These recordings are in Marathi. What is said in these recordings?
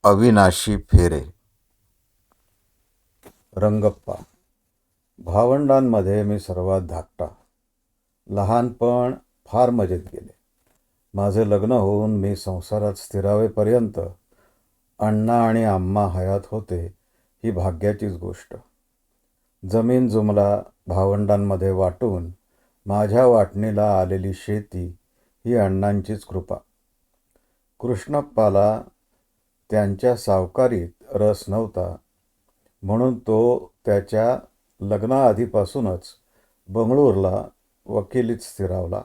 अविनाशी फेरे. रंगप्पा. भावंडांमध्ये मी सर्वात धाकटा. लहानपण फार मजेत गेले. माझे लग्न होऊन मी संसारात स्थिरावेपर्यंत अण्णा आणि आम्मा हयात होते ही भाग्याचीच गोष्ट. जमीन जुमला भावंडांमध्ये वाटून माझ्या वाटणीला आलेली शेती ही अण्णांचीच कृपा. कृष्णप्पाला त्यांच्या सावकारीत रस नव्हता, म्हणून तो त्याच्या लग्नाआधीपासूनच बंगळूरला वकिलीत स्थिरावला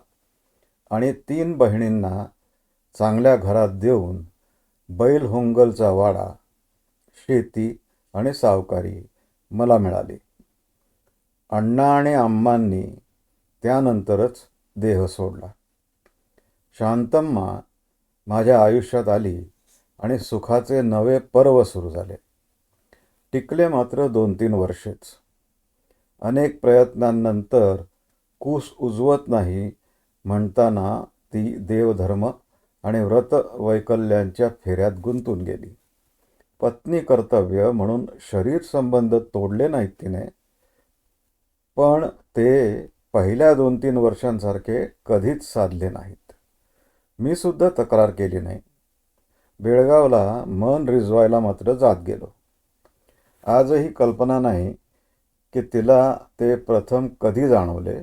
आणि 3 बहिणींना चांगल्या घरात देऊन बैलहोंगलचा वाडा, शेती आणि सावकारी मला मिळाली. अण्णा आणि आम्मांनी त्यानंतरच देह सोडला. शांतम्मा माझ्या आयुष्यात आली आणि सुखाचे नवे पर्व सुरू झाले. टिकले मात्र 2-3 वर्षेच. अनेक प्रयत्नांनंतर कूस उजवत नाही म्हणताना ती देवधर्म आणि व्रतवैकल्यांच्या फेऱ्यात गुंतून गेली. पत्नी कर्तव्य म्हणून शरीर संबंध तोडले नाहीत तिने, पण ते पहिल्या 2-3 वर्षांसारखे कधीच साधले नाहीत. मी सुद्धा तक्रार केली नाही. बेळगावला मन रिजवायला मात्र जात गेलो. आजही कल्पना नाही की तिला ते प्रथम कधी जाणवले,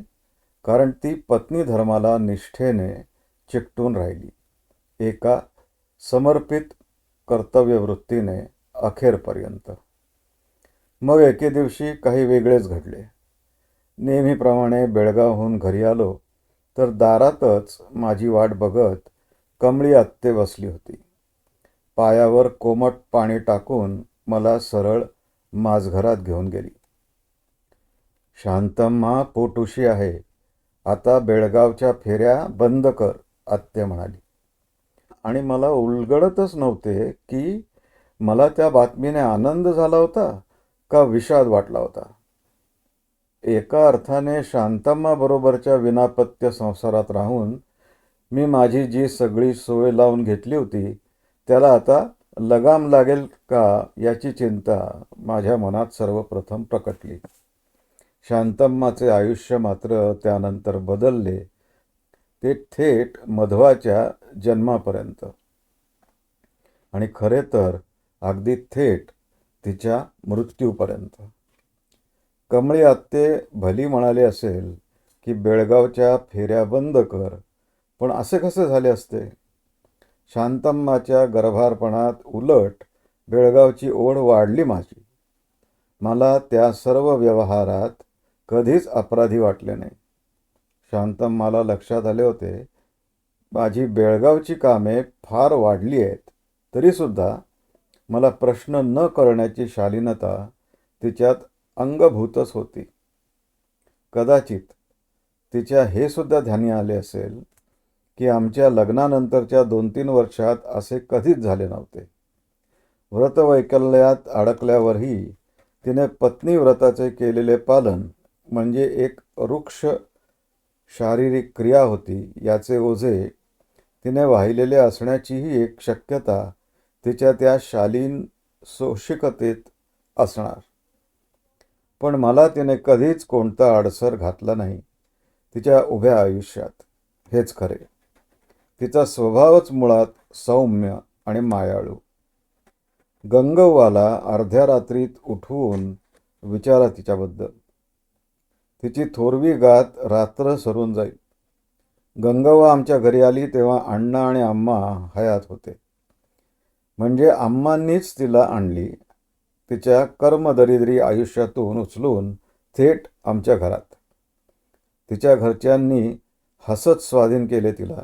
कारण ती पत्नी धर्माला निष्ठेने चिकटून राहिली, एका समर्पित कर्तव्यवृत्तीने अखेरपर्यंत. मग एके दिवशी काही वेगळेच घडले. नेहमीप्रमाणे बेळगावहून घरी आलो तर दारातच माझी वाट बघत कमळी आत्ते बसली होती. पायावर कोमट पाणी टाकून मला सरळ माझघरात घेऊन गेली. शांतम्मा पोटुशी आहे, आता बेळगावच्या फेऱ्या बंद कर, आत्या म्हणाली. आणि मला उलगडतच नव्हते की मला त्या बातमीने आनंद झाला होता का विषाद वाटला होता. एका अर्थाने शांतम्मा बरोबरच्या विनापत्य संसारात राहून मी माझी जी सगळी सोय लावून घेतली होती त्याला आता लगाम लागेल का याची चिंता माझ्या मनात सर्वप्रथम प्रकटली. शांतम्माचे आयुष्य मात्र त्यानंतर बदलले, ते थेट मध्वाच्या जन्मापर्यंत. आणि खरे तर अगदी थेट तिच्या मृत्यूपर्यंत. कमळी आत्ते भली म्हणाली असेल की बेळगावच्या फेऱ्या बंद कर, पण असे कसे झाले असते? शांतम्माच्या गर्भारपणात उलट बेळगावची ओढ वाढली माझी. मला त्या सर्व व्यवहारात कधीच अपराधी वाटले नाही. शांतम्माला लक्षात आले होते माझी बेळगावची कामे फार वाढली आहेत, तरीसुद्धा मला प्रश्न न करण्याची शालीनता तिच्यात अंगभूतच होती. कदाचित तिच्या हे सुद्धा ध्यानी आले असेल की आमच्या लग्नानंतरच्या 2-3 वर्षात असे कधीच झाले नव्हते. व्रतवैकल्यात अडकल्यावरही तिने पत्नी व्रताचे केलेले पालन म्हणजे एक रुक्ष शारीरिक क्रिया होती याचे ओझे तिने वाहिलेले असण्याचीही एक शक्यता तिच्या त्या शालीन सोशिकतेत असणार. पण मला तिने कधीच कोणता अडसर घातला नाही तिच्या उभ्या आयुष्यात, हेच खरे. तिचा स्वभावच मुळात सौम्य आणि मायाळू. गंगव्वाला अर्ध्या रात्रीत उठवून विचारा तिच्याबद्दल. तिची थोरवी गात रात्र सरून जाईल. गंगव्वा आमच्या घरी आली तेव्हा अण्णा आणि आम्मा हयात होते. म्हणजे आम्मांनीच तिला आणली, तिच्या कर्मदरिद्री आयुष्यातून उचलून थेट आमच्या घरात. तिच्या घरच्यांनी हसत स्वाधीन केले तिला,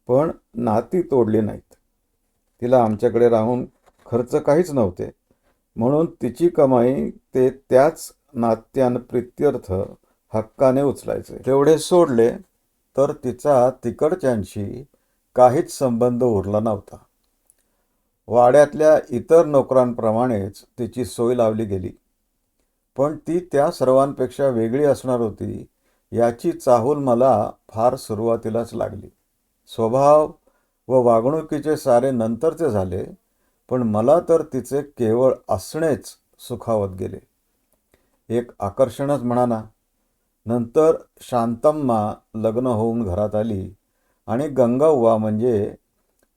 पण नाती तोडली नाहीत. तिला आमच्याकडे राहून खर्च काहीच नव्हते, म्हणून तिची कमाई ते त्याच नात्यानप्रित्यर्थ हक्काने उचलायचे. तेवढे सोडले तर तिचा तिकडच्यांशी काहीच संबंध उरला नव्हता. वाड्यातल्या इतर नोकरांप्रमाणेच तिची सोय लावली गेली, पण ती त्या सर्वांपेक्षा वेगळी असणार होती याची चाहूल मला फार सुरुवातीलाच लागली. स्वभाव व वागणुकीचे सारे नंतरचे झाले, पण मला तर तिचे केवळ असणेच सुखावत गेले. एक आकर्षणच म्हणा ना. नंतर शांतम्मा लग्न होऊन घरात आली आणि गंगाव्वा म्हणजे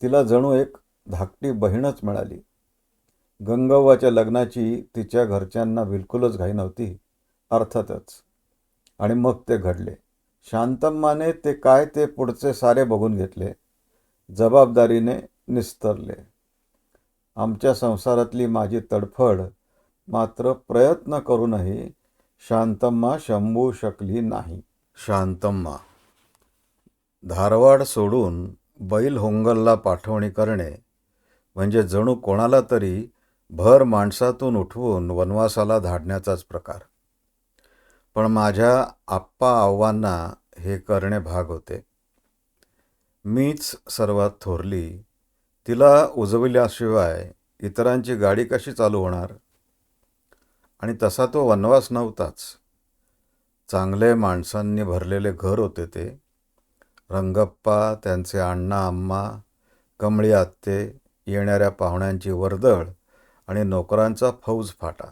तिला जणू एक धाकटी बहीणच मिळाली. गंगाव्वाच्या लग्नाची तिच्या घरच्यांना बिलकुलच घाई नव्हती, अर्थातच. आणि मग ते घडले. शांतम्माने ते काय ते पुढचे सारे बघून घेतले, जबाबदारीने निस्तरले. आमच्या संसारातली माझी तडफड मात्र प्रयत्न करूनही शांतम्मा शंभू शकली नाही. शांतम्मा धारवाड सोडून बैलहोंगलला पाठवणी करणे म्हणजे जणू कोणाला तरी भर माणसातून उठवून वनवासाला धाडण्याचाच प्रकार. पण माझ्या आप्पा आव्वांना हे करणे भाग होते. मीच सर्वात थोरली. तिला उजविल्याशिवाय इतरांची गाडी कशी चालू होणार? आणि तसा तो वनवास नव्हताच. चांगले माणसांनी भरलेले घर होते ते. रंगप्पा, त्यांचे अण्णा अम्मा, कमळी आत्ते, येणाऱ्या पाहुण्यांची वर्दळ आणि नोकरांचा फौजफाटा.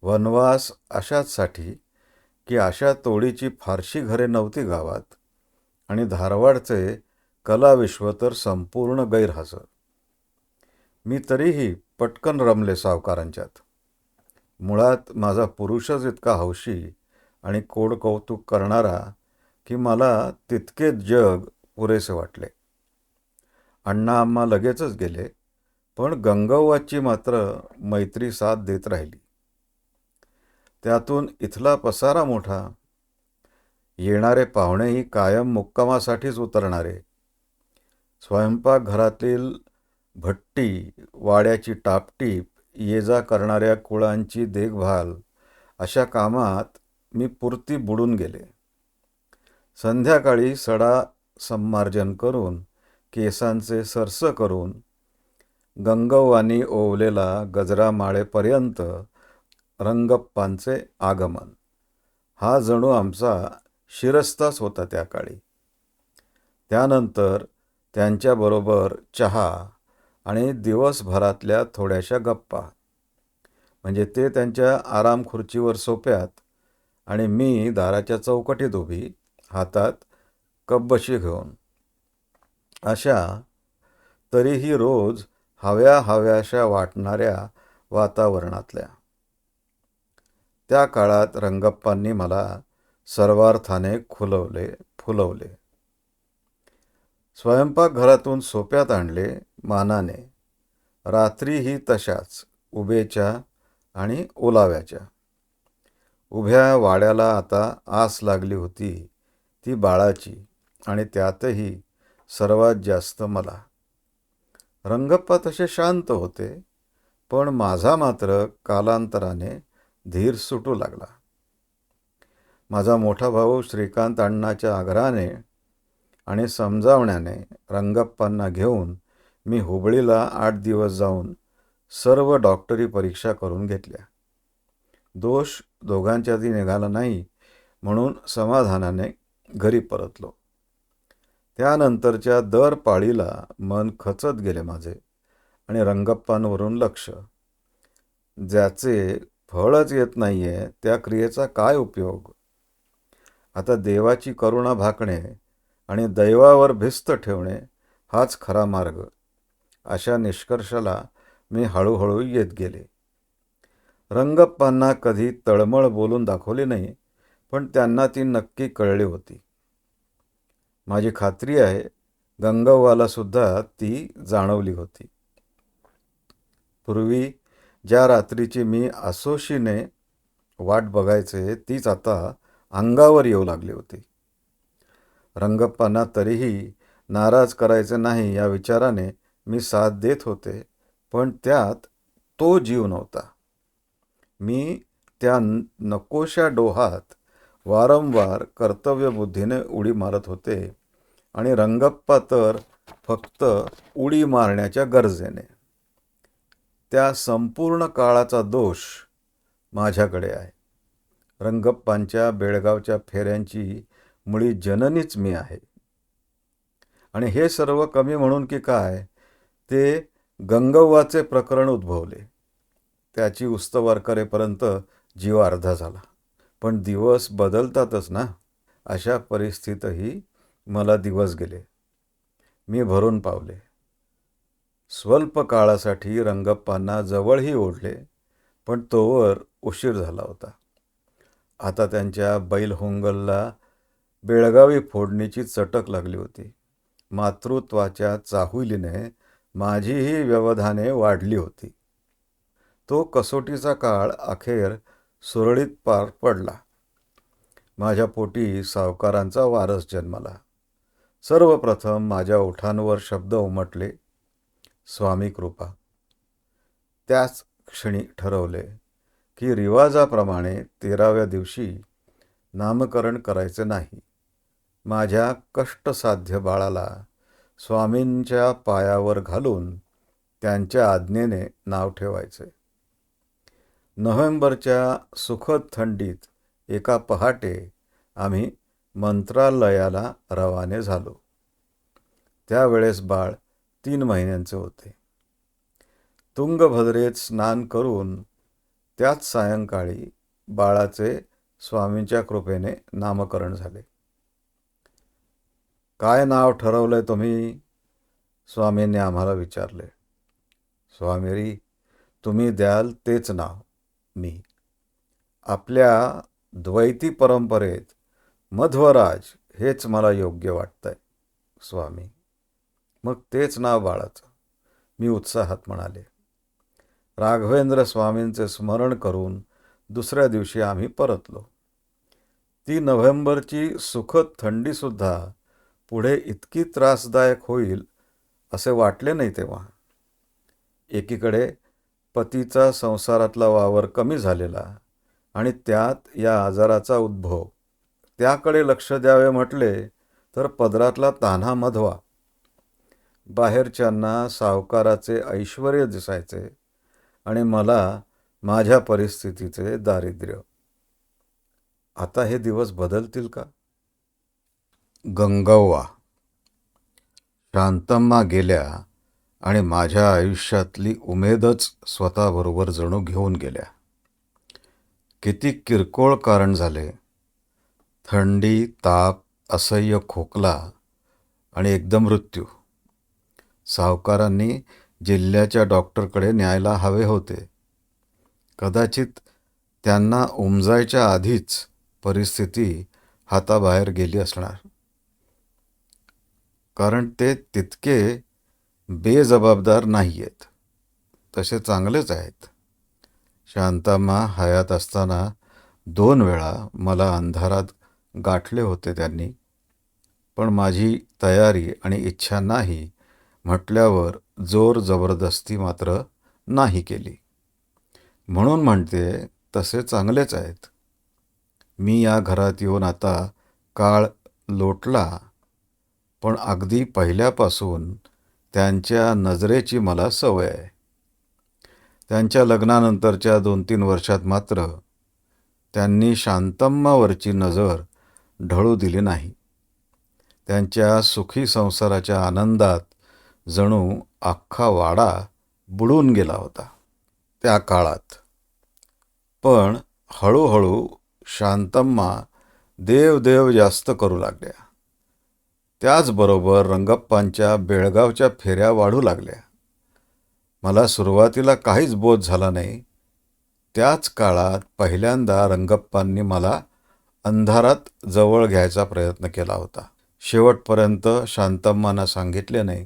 वनवास अशाचसाठी की अशा तोडीची फारशी घरे नव्हती गावात आणि धारवाडचे कलाविश्व तर संपूर्ण गैरहजर. मी तरीही पटकन रमले सावकारांच्यात. मुळात माझा पुरुषच इतका हौशी आणि कोडकौतुक करणारा की मला तितकेच जग पुरेसे वाटले. अण्णा अम्मा लगेचच गेले, पण गंगाव्वाची मात्र मैत्री साथ देत राहिली. त्यातून इथला पसारा मोठा. येणारे पाहुणेही कायम मुक्कामासाठीच उतरणारे. स्वयंपाकघरातील भट्टी, वाड्याची टापटीप, ये जा करणाऱ्या कुळांची देखभाल अशा कामात मी पुरती बुडून गेले. संध्याकाळी सडा संमार्जन करून, केसांचे सरस करून, गंगव्वानी ओवलेला गजरा माळेपर्यंत रंगप्पांचे आगमन हा जणू आमचा शिरस्ताच होता त्या काळी. त्यानंतर त्यांच्याबरोबर चहा आणि दिवसभरातल्या थोड्याशा गप्पा. म्हणजे ते त्यांच्या आराम खुर्चीवर सोप्यात आणि मी दाराच्या चौकटीत उभी, हातात कपबशी घेऊन. अशा तरीही रोज हव्या हव्याशा वाटणाऱ्या वातावरणातल्या. त्या काळात रंगप्पांनी मला सर्वार्थाने फुलवले. स्वयंपाकघरातून सोप्यात आणले मानाने. रात्रीही तशाच उभेच्या आणि ओलाव्याच्या. उभ्या वाड्याला आता आस लागली होती ती बाळाची, आणि त्यातही सर्वात जास्त मला. रंगप्पा तसे शांत होते, पण माझा मात्र कालांतराने धीर सुटू लागला. माझा मोठा भाऊ श्रीकांत अण्णाच्या आग्रहाने आणि समजावण्याने रंगप्पांना घेऊन मी हुबळीला 8 दिवस जाऊन सर्व डॉक्टरी परीक्षा करून घेतल्या. दोष दोघांच्यातही निघाला नाही म्हणून समाधानाने घरी परतलो. त्यानंतरच्या दर पाळीला मन खचत गेले माझे आणि रंगप्पांवरून लक्ष. ज्याचे फळच येत नाहीये त्या क्रियेचा काय उपयोग? आता देवाची करुणा भाकणे आणि दैवावर भिस्त ठेवणे हाच खरा मार्ग, अशा निष्कर्षाला मी हळूहळू येत गेले. रंगप्पांना कधी तळमळ बोलून दाखवली नाही, पण त्यांना ती नक्की कळली होती. माझी खात्री आहे गंगव्वाला सुद्धा ती जाणवली होती. पूर्वी ज्या रात्रीची मी आसोशीने वाट बघायचे तीच आता अंगावर येऊ लागली होती. रंगप्पांना तरीही नाराज करायचे नाही या विचाराने मी साथ देत होते, पण त्यात तो जीव नव्हता. मी त्या नकोशा डोहात वारंवार कर्तव्यबुद्धीने उडी मारत होते आणि रंगप्पा तर फक्त उडी मारण्याच्या गरजेने. त्या संपूर्ण काळाचा दोष माझ्याकडे आहे. रंगप्पांच्या बेळगावच्या फेऱ्यांची मुळी जननीच मी आहे. आणि हे सर्व कमी म्हणून की काय, ते गंगव्वाचे प्रकरण उद्भवले. त्याची उस्तवार करेपर्यंत जीव अर्धा झाला. पण दिवस बदलतातच ना. अशा परिस्थितीतही मला दिवस गेले. मी भरून पावले. स्वल्प काळासाठी रंगप्पांना जवळही ओढले, पण तोवर उशीर झाला होता. आता त्यांच्या बैलहोंगलला बेळगावी फोडणीची चटक लागली होती. मातृत्वाच्या चाहुलीने माझीही व्यवधाने वाढली होती. तो कसोटीचा काळ अखेर सुरळीत पार पडला. माझ्या पोटी सावकारांचा वारस जन्माला. सर्वप्रथम माझ्या ओठांवर शब्द उमटले, स्वामी कृपा. त्याच क्षणी ठरवले की रिवाजाप्रमाणे 13व्या दिवशी नामकरण करायचे नाही. माझ्या कष्टसाध्य बाळाला स्वामींच्या पायावर घालून त्यांच्या आज्ञेने नाव ठेवायचे. नोव्हेंबरच्या सुखद थंडीत एका पहाटे आम्ही मंत्रालयाला रवाने झालो. त्यावेळेस बाळ 3 महिन्यांचे होते. तुंगभद्रेत स्नान करून त्याच सायंकाळी बाळाचे स्वामींच्या कृपेने नामकरण झाले. काय नाव ठरवलंय तुम्ही? स्वामींनी आम्हाला विचारले. स्वामीरी, तुम्ही द्याल तेच नाव. मी. आपल्या द्वैती परंपरेत मध्वराज हेच मला योग्य वाटतंय स्वामी. मग तेच नाव बाळाचं, मी उत्साहात म्हणाले. राघवेंद्र स्वामींचे स्मरण करून दुसऱ्या दिवशी आम्ही परतलो. ती नोव्हेंबरची सुखद थंडीसुद्धा पुढे इतकी त्रासदायक होईल असे वाटले नाही तेव्हा. एकीकडे पतीचा संसारातला वावर कमी झालेला आणि त्यात या आजाराचा उद्भव. त्याकडे लक्ष द्यावे म्हटले तर पदरातला तान्हा मधवा. बाहेरच्यांना सावकाराचे ऐश्वर्य दिसायचे आणि मला माझ्या परिस्थितीचे दारिद्र्य. आता हे दिवस बदलतील का? गंगव्वा. शांतम्मा गेल्या आणि माझ्या आयुष्यातली उमेदच स्वतःबरोबर जणू घेऊन गेल्या. किती किरकोळ कारण झाले. थंडी, ताप, असह्य खोकला आणि एकदम मृत्यू. सावकारांनी जिल्ह्याच्या डॉक्टरकडे न्यायला हवे होते. कदाचित त्यांना उमजायच्या आधीच परिस्थिती हाताबाहेर गेली असणार. कारण ते तितके बेजबाबदार नाही आहेत. तसे चांगलेच आहेत. शांतम्मा हयात असताना 2 वेळा मला अंधारात गाठले होते त्यांनी. पण माझी तयारी आणि इच्छा नाही म्हटल्यावर जोर जबरदस्ती मात्र नाही केली. म्हणून म्हणते तसे चांगलेच आहेत. मी या घरात येऊन आता काळ लोटला, पण अगदी पहिल्यापासून त्यांच्या नजरेची मला सवय आहे. त्यांच्या लग्नानंतरच्या 2-3 वर्षात मात्र त्यांनी शांतम्मावरची नजर ढळू दिली नाही. त्यांच्या सुखी संसाराच्या आनंदात जणू अख्खा वाडा बुडून गेला होता त्या काळात. पण हळूहळू शांतम्मा देव जास्त करू लागल्या. त्याचबरोबर रंगप्पांच्या बेळगावच्या फेऱ्या वाढू लागल्या. मला सुरुवातीला काहीच बोध झाला नाही. त्याच काळात पहिल्यांदा रंगप्पांनी मला अंधारात जवळ घ्यायचा प्रयत्न केला होता. शेवटपर्यंत शांतम्मांना सांगितले नाही.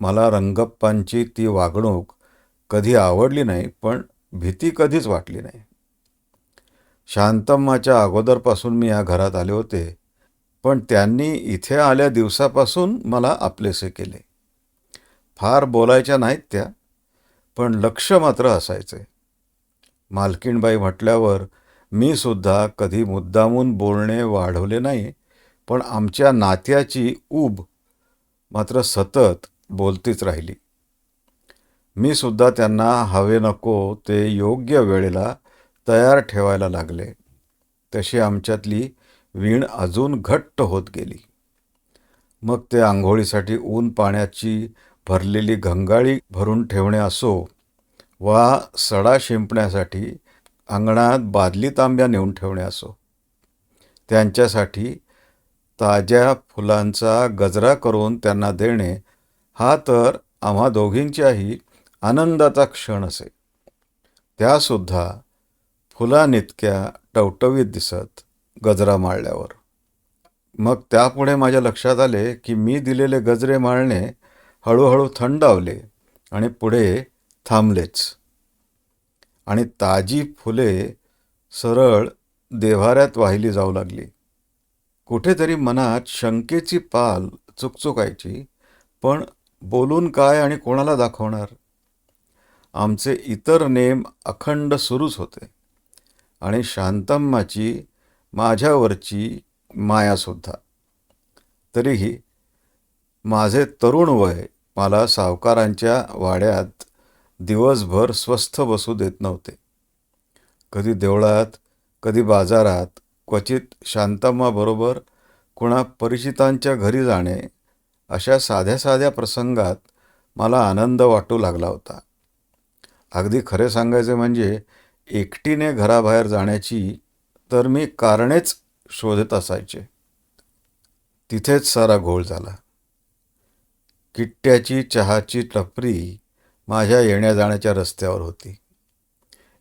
मला रंगप्पांची ती वागणूक कधी आवडली नाही, पण भीती कधीच वाटली नाही. शांतम्माच्या अगोदरपासून मी या घरात आले होते, पण त्यांनी इथे आल्या दिवसापासून मला आपलेसे केले. फार बोलायच्या नाहीत त्या, पण लक्ष मात्र असायचे. मालकीणबाई म्हटल्यावर मी सुद्धा कधी मुद्दामून बोलणे वाढवले नाही, पण आमच्या नात्याची ऊब मात्र सतत बोलतीच राहिली. मी सुद्धा त्यांना हवे नको ते योग्य वेळेला तयार ठेवायला लागले. तशी आमच्यातली वीण अजून घट्ट होत गेली. मग ते आंघोळीसाठी ऊन पाण्याची भरलेली घंगाळी भरून ठेवणे असो वा सडा शिंपण्यासाठी अंगणात बादली तांब्या नेऊन ठेवणे असो, त्यांच्यासाठी ताज्या फुलांचा गजरा करून त्यांना देणे हा तर आम्हा दोघींच्याही आनंदाचा क्षण असे. त्यासुद्धा फुलांइतक्या टवटवीत दिसत गजरा माळल्यावर. मग त्यापुढे माझ्या लक्षात आले की मी दिलेले गजरे माळणे हळूहळू थंडावले आणि पुढे थांबलेच, आणि ताजी फुले सरळ देव्हाऱ्यात वाहिली जाऊ लागली. कुठेतरी मनात शंकेची पाल चुकचुकायची, पण बोलून काय आणि कोणाला दाखवणार. आमचे इतर नेम अखंड सुरूच होते आणि शांतम्माची माझ्यावरची मायासुद्धा. तरीही माझे तरुण वय मला सावकारांच्या वाड्यात दिवसभर स्वस्थ बसू देत नव्हते. कधी देवळात, कधी बाजारात, क्वचित शांतम्माबरोबर कुणा परिचितांच्या घरी जाणे, अशा साध्या साध्या प्रसंगात मला आनंद वाटू लागला होता. अगदी खरे सांगायचे म्हणजे एकटीने घराबाहेर जाण्याची तर मी कारणेच शोधत असायचे. तिथेच सारा घोळ झाला. किट्ट्याची चहाची टपरी माझ्या येण्या जाण्याच्या रस्त्यावर होती.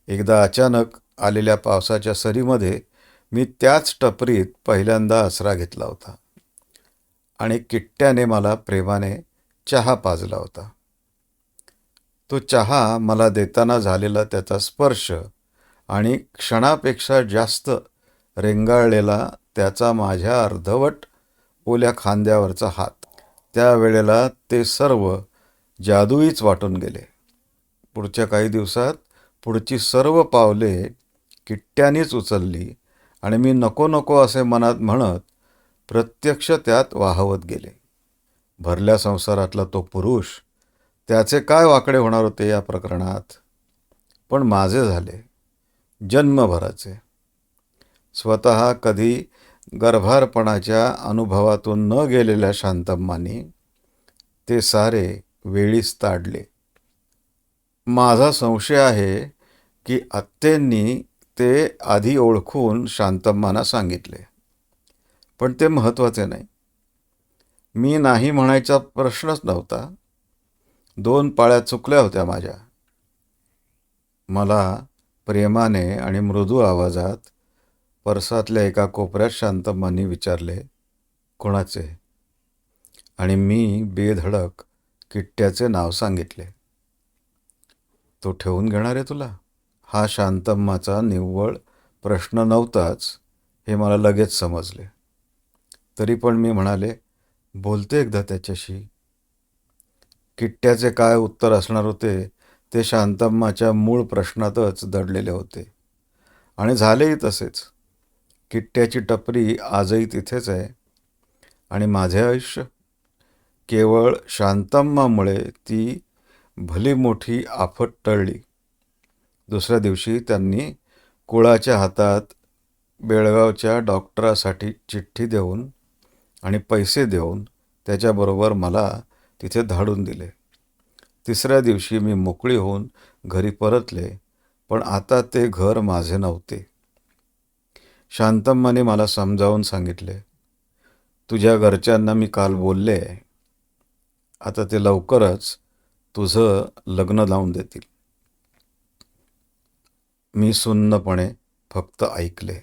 एकदा अचानक आलेल्या पावसाच्या सरीमध्ये मी त्याच टपरीत पहिल्यांदा आसरा घेतला होता आणि किट्ट्याने मला प्रेमाने चहा पाजला होता. तो चहा मला देताना झालेला त्याचा स्पर्श आणि क्षणापेक्षा जास्त रेंगाळलेला त्याचा माझ्या अर्धवट ओल्या खांद्यावरचा हात, त्यावेळेला ते सर्व जादुईच वाटून गेले. पुढच्या काही दिवसात पुढची सर्व पावले किट्ट्यानेच उचलली आणि मी नको नको असे मनात म्हणत प्रत्यक्ष त्यात वाहवत गेले. भरल्या संसारातला तो पुरुष, त्याचे काय वाकडे होणार होते या प्रकरणात. पण माझे झाले जन्मभराचे. स्वतः कधी गर्भारपणाच्या अनुभवातून न गेलेल्या शांतम्मानी ते सारे वेळीच ताडले. माझा संशय आहे की आत्यांनी ते आधी ओळखून शांतम्मांना सांगितले, पण ते महत्त्वाचे नाही. मी नाही म्हणायचा प्रश्नच नव्हता. 2 पाळ्या चुकल्या होत्या माझ्या. मला प्रेमाने आणि मृदू आवाजात परसातल्या एका कोपऱ्यात शांतम्मांनी विचारले, कोणाचे? आणि मी बेधडक किट्ट्याचे नाव सांगितले. तो ठेवून घेणार आहे तुला? हा शांतम्माचा निव्वळ प्रश्न नव्हताच हे मला लगेच समजले. तरी पण मी म्हणाले, बोलते एकदा त्याच्याशी. किट्ट्याचे काय उत्तर असणार होते ते शांतम्माच्या मूळ प्रश्नातच दडलेले होते. आणि झालेही तसेच. किट्ट्याची टपरी आजही तिथेच आहे आणि माझे आयुष्य केवळ शांतम्मामुळे ती भली मोठी आफत टळली. दुसऱ्या दिवशी त्यांनी कुळाच्या हातात बेळगावच्या डॉक्टरासाठी चिठ्ठी देऊन आणि पैसे देऊन त्याच्याबरोबर मला तिथे धाडून दिले. तिसऱ्या दिवशी मी मोकळी होऊन घरी परतले, पण आता ते घर माझे नव्हते. शांतम्माने मला समजावून सांगितले, तुझ्या घरच्यांना मी काल बोलले, आता ते लवकरच तुझं लग्न लावून देतील. मी सुन्नपणे फक्त ऐकले.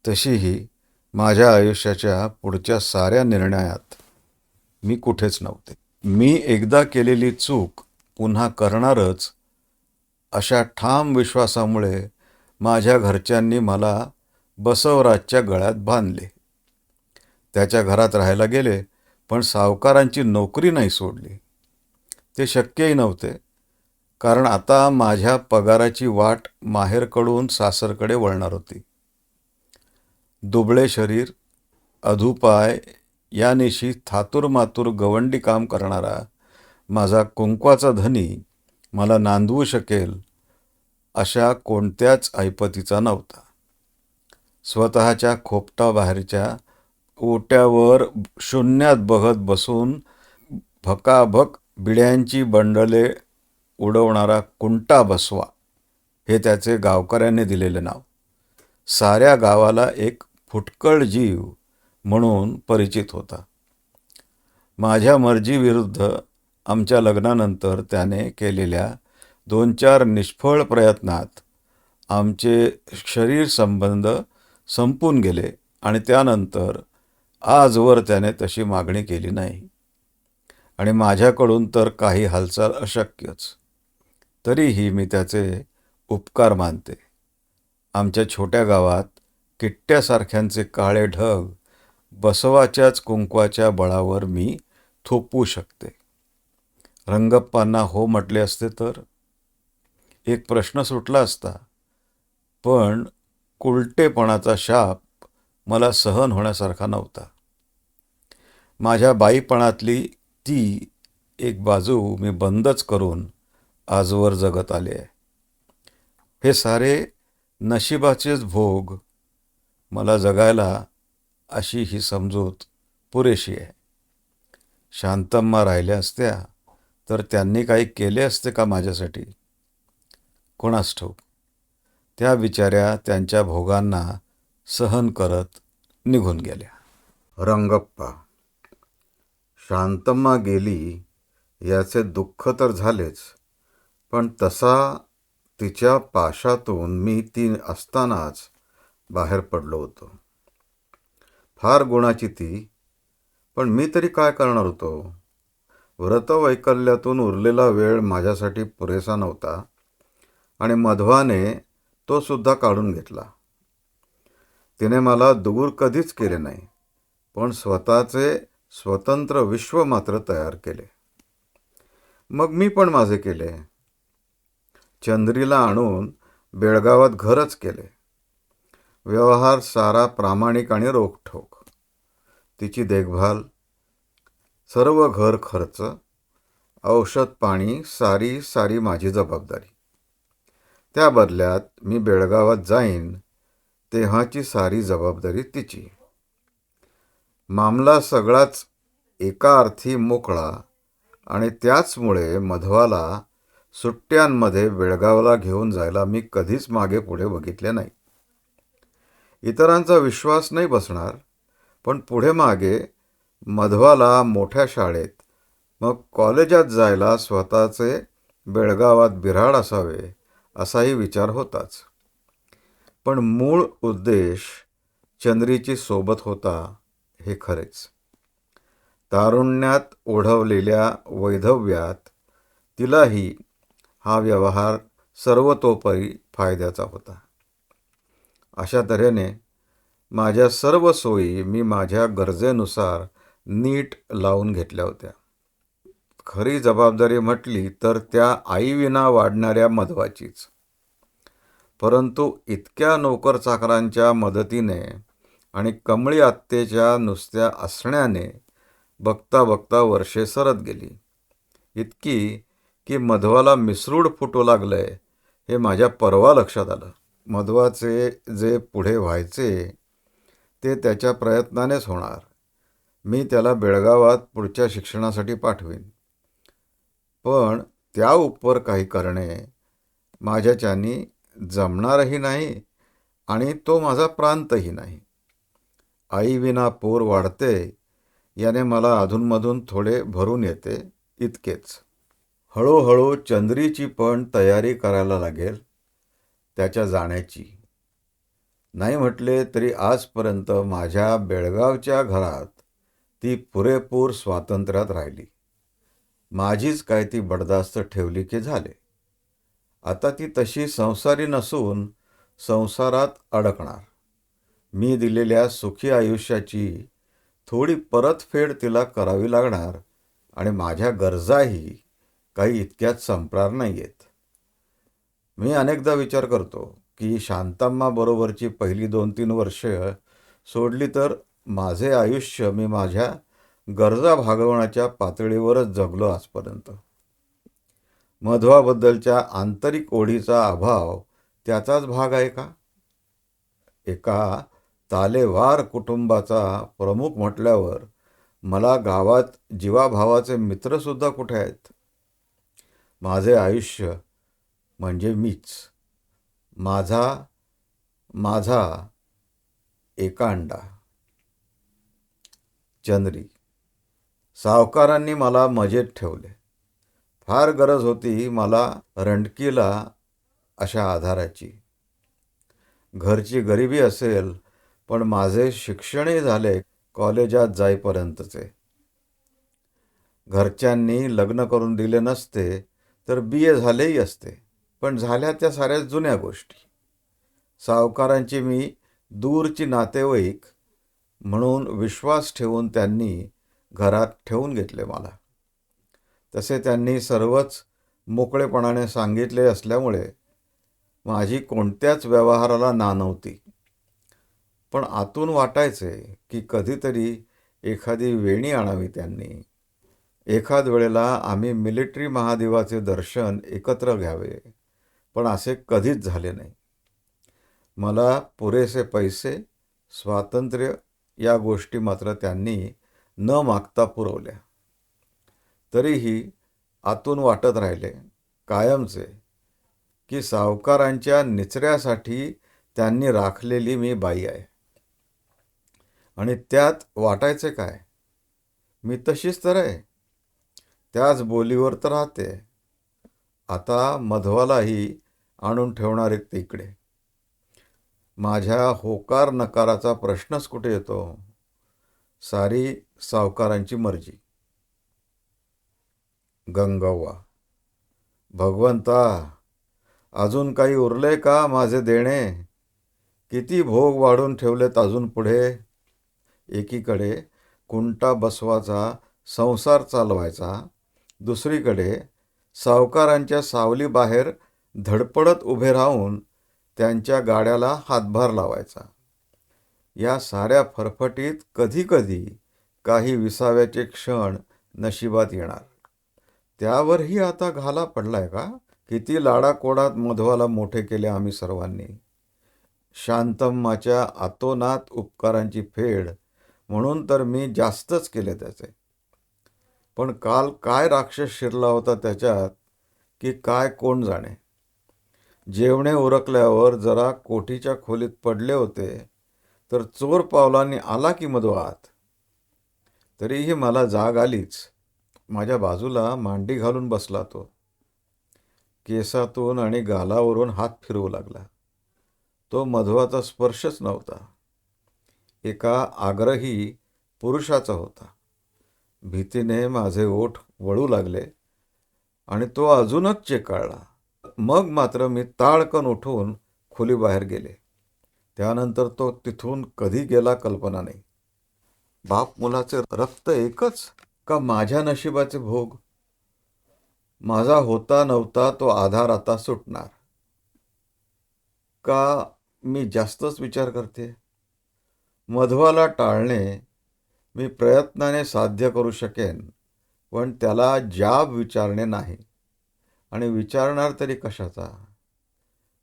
तशीही माझ्या आयुष्याच्या पुढच्या साऱ्या निर्णयात मी कुठेच नव्हते. मी एकदा केलेली चूक पुन्हा करणारच अशा ठाम विश्वासामुळे माझ्या घरच्यांनी मला बसवराजच्या गळ्यात बांधले. त्याच्या घरात राहायला गेले, पण सावकारांची नोकरी नाही सोडली. ते शक्यही नव्हते, कारण आता माझ्या पगाराची वाट माहेरकडून सासरकडे वळणार होती. दुबळे शरीर, अधुपाय, यानिशी थातूरमातूर गवंडी काम करणारा माझा कुंकवाचा धनी मला नांदवू शकेल अशा कोणत्याच ऐपतीचा नव्हता. स्वतःच्या खोपटाबाहेरच्या ओट्यावर शून्यात बघत बसून भकाभक बिड्यांची बंडले उडवणारा कुंटा बसवा हे त्याचे गावकऱ्यांनी दिलेले नाव. साऱ्या गावाला एक फुटकळ जीव म्हणून परिचित होता. माझ्या मर्जीविरुद्ध आमच्या लग्नानंतर त्याने केलेल्या 2-4 निष्फळ प्रयत्नात आमचे शरीर संबंध संपून गेले आणि त्यानंतर आजवर त्याने तशी मागणी केली नाही आणि माझ्याकडून तर काही हालचाल अशक्यच. तरीही मी त्याचे उपकार मानते. आमच्या छोट्या गावात किट्ट्यासारख्यांचे काळे ढग बसवाच्याच कुंकवाच्या बळावर मी थोपवू शकते. रंगप्पांना हो म्हटले असते तर एक प्रश्न सुटला असता, पण कुलटेपणाचा शाप मला सहन होण्यासारखा नव्हता. माझ्या बाईपणातली ती एक बाजू मी बंदच करून आजवर जगत आले आहे. हे सारे नशिबाचेच भोग. मला जगायला अशी ही समजूत पुरेशी आहे. शांतम्मा राहिल्या असत्या तर त्यांनी काही केले असते का माझ्यासाठी? कोणास ठाऊक. त्या बिचाऱ्या त्यांच्या भोगांना सहन करत निघून गेल्या. रंगप्पा. शांतम्मा गेली याचे दुःख तर झालेच, पण तसा तिच्या पाशातून मी ती असतानाच बाहेर पडलो होतो. फार गुणाची ती, पण मी तरी काय करणार होतो? व्रतवैकल्यातून उरलेला वेळ माझ्यासाठी पुरेसा नव्हता आणि मध्वाने तो सुद्धा काढून घेतला. तिने मला दूर कधीच केले नाही, पण स्वतःचे स्वतंत्र विश्व मात्र तयार केले. मग मी पण माझे केले. चंद्रीला आणून बेळगावात घरच केले. व्यवहार सारा प्रामाणिक आणि रोखठोक. तिची देखभाल, सर्व घर खर्च, औषध पाणी सारी माझी जबाबदारी. त्या बदल्यात मी बेळगावात जाईन तेव्हाची सारी जबाबदारी तिची. मामला सगळाच एका अर्थी मोकळा आणि त्याचमुळे मधवाला सुट्ट्यांमध्ये बेळगावला घेऊन जायला मी कधीच मागे पुढे बघितले नाही. इतरांचा विश्वास नाही बसणार, पण पुढे मागे मधवाला मोठ्या शाळेत मग कॉलेजात जायला स्वतःचे बेळगावात बिऱ्हाड असावे असाही विचार होताच. पण मूळ उद्देश चंद्रीची सोबत होता हे खरेच. तारुण्यात ओढवलेल्या वैधव्यात तिलाही हा व्यवहार सर्वतोपरी फायद्याचा होता. अशा तऱ्हेने माझ्या सर्व सोयी मी माझ्या गरजेनुसार नीट लावून घेतल्या होत्या. खरी जबाबदारी म्हटली तर त्या आईविना वाढणाऱ्या मधवाचीच. परंतु इतक्या नोकरचाकरांच्या मदतीने आणि कमळी आत्तेच्या नुसत्या असण्याने बघता बघता वर्षे सरत गेली. इतकी की मधवाला मिसरूड फुटू लागलंय हे माझ्या परवा लक्षात आलं. मधवाचे जे पुढे व्हायचे ते त्याच्या प्रयत्नानेच होणार. मी त्याला बेळगावात पुढच्या शिक्षणासाठी पाठवीन, पण त्या उपर काही करणे माझ्याच्यानी जमणारही नाही आणि तो माझा प्रांतही नाही. आईविना पोर वाढते याने मला अधूनमधून थोडे भरून येते, इतकेच. हळूहळू चंद्रीची पण तयारी करायला लागेल त्याच्या जाण्याची. नाही म्हटले तरी आजपर्यंत माझ्या बेळगावच्या घरात ती पुरेपूर स्वातंत्र्यात राहिली. माझीच काय ती बडदास्त ठेवली की झाले. आता ती तशी संसारी नसून संसारात अडकणार. मी दिलेल्या सुखी आयुष्याची थोडी परतफेड तिला करावी लागणार आणि माझ्या गरजाही काही इतक्यात संपणार नाही आहेत. मी अनेकदा विचार करतो की शांतम्मा बरोबरची पहिली 2-3 वर्ष सोडली तर माझे आयुष्य मी माझ्या गरजा भागवण्याच्या पातळीवरच जगलो आजपर्यंत. मधवाबद्दलच्या आंतरिक ओढीचा अभाव त्याचाच भाग आहे का? एका तालेवार कुटुंबाचा प्रमुख म्हटल्यावर मला गावात जीवाभावाचे मित्रसुद्धा कुठे आहेत? माझे आयुष्य म्हणजे मीच, माझा माझा एकांडा. चंद्री. सावकारांनी मला मजेत ठेवले. फार गरज होती मला रणकीला अशा आधाराची. घरची गरिबी असेल, पण माझे शिक्षणही झाले कॉलेजात जाईपर्यंतचे. घरच्यांनी लग्न करून दिले नसते तर BA झालेही असते, पण झाल्या त्या साऱ्या जुन्या गोष्टी. सावकारांची मी दूरची नातेवाईक म्हणून विश्वास ठेवून त्यांनी घरात ठेवून घेतले मला. तसे त्यांनी सर्वच मोकळेपणाने सांगितले असल्यामुळे माझी कोणत्याच व्यवहाराला ना नव्हती. पण आतून वाटायचे की कधीतरी एखादी वेणी आणावी त्यांनी. एखाद वेळेला आम्ही मिलिटरी महादेवाचे दर्शन एकत्र घ्यावे, पण असे कधीच झाले नाही. मला पुरेसे पैसे, स्वातंत्र्य या गोष्टी मात्र त्यांनी न मागता पुरवल्या. तरीही आतून वाटत राहिले कायमचे की सावकारांच्या निचऱ्यासाठी त्यांनी राखलेली मी बाई आहे. आणि त्यात वाटायचे काय, मी तशीच तर आहे, त्याच बोलीवर तर राहते. आता मधवालाही आणून ठेवणार आहेत ते इकडे. माझ्या होकार नकाराचा प्रश्नच कुठे येतो. सारी सावकारांची मर्जी. गंगव्वा. भगवंता, अजून काही उरले का माझे देणे? किती भोग वाढून ठेवलेत अजून पुढे. एकीकडे कुंटा बसवाचा, संसार चालवायचा, दुसरीकडे सावकारांच्या सावलीबाहेर धडपडत उभे राहून त्यांच्या गाड्याला हातभार लावायचा. या साऱ्या फरफटीत कधीकधी काही विसाव्याचे क्षण नशिबात येणार. त्यावरही आता घाला पडलाय का? किती लाडाकोडात मधवाला मोठे केले आम्ही सर्वांनी. शांतम्माच्या आतोनात उपकारांची फेड म्हणून तर मी जास्तच केले त्याचे. पण काल काय राक्षस शिरला होता त्याच्यात की काय कोण जाणे. जेवणे उरकल्यावर जरा कोठीच्या खोलीत पडले होते तर चोर पावलांनी आला की मधवात. तरीही मला जाग आलीच. माझ्या बाजूला मांडी घालून बसला तो. केसातून आणि गालावरून हात फिरवू लागला. तो मधवाचा स्पर्शच नव्हता. एका आग्रही पुरुषाचा होता. भीतीने माझे ओठ वळू लागले आणि तो अजूनच चेकाळला. मग मात्र मी ताडकन उठून खोलीबाहेर गेले. त्यानंतर तो तिथून कधी गेला कल्पना नाही. बाप मुलाचे रक्त एकच का माझ्या नशिबाचे भोग? माझा होता नव्हता तो आधार आता सुटणार का? मी जास्तच विचार करते. मधवाला टाळणे मी प्रयत्नाने साध्य करू शकेन, पण त्याला जाब विचारणे नाही. आणि विचारणार तरी कशाचा?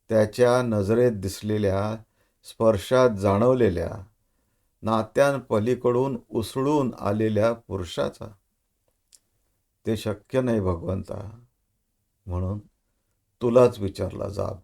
त्याच्या नजरेत दिसलेल्या, स्पर्शात जाणवलेल्या, नात्यांपलीकडून उसळून आलेल्या पुरुषाचा? ते शक्य नाही भगवंता. म्हणून तुलाच विचारला जाब.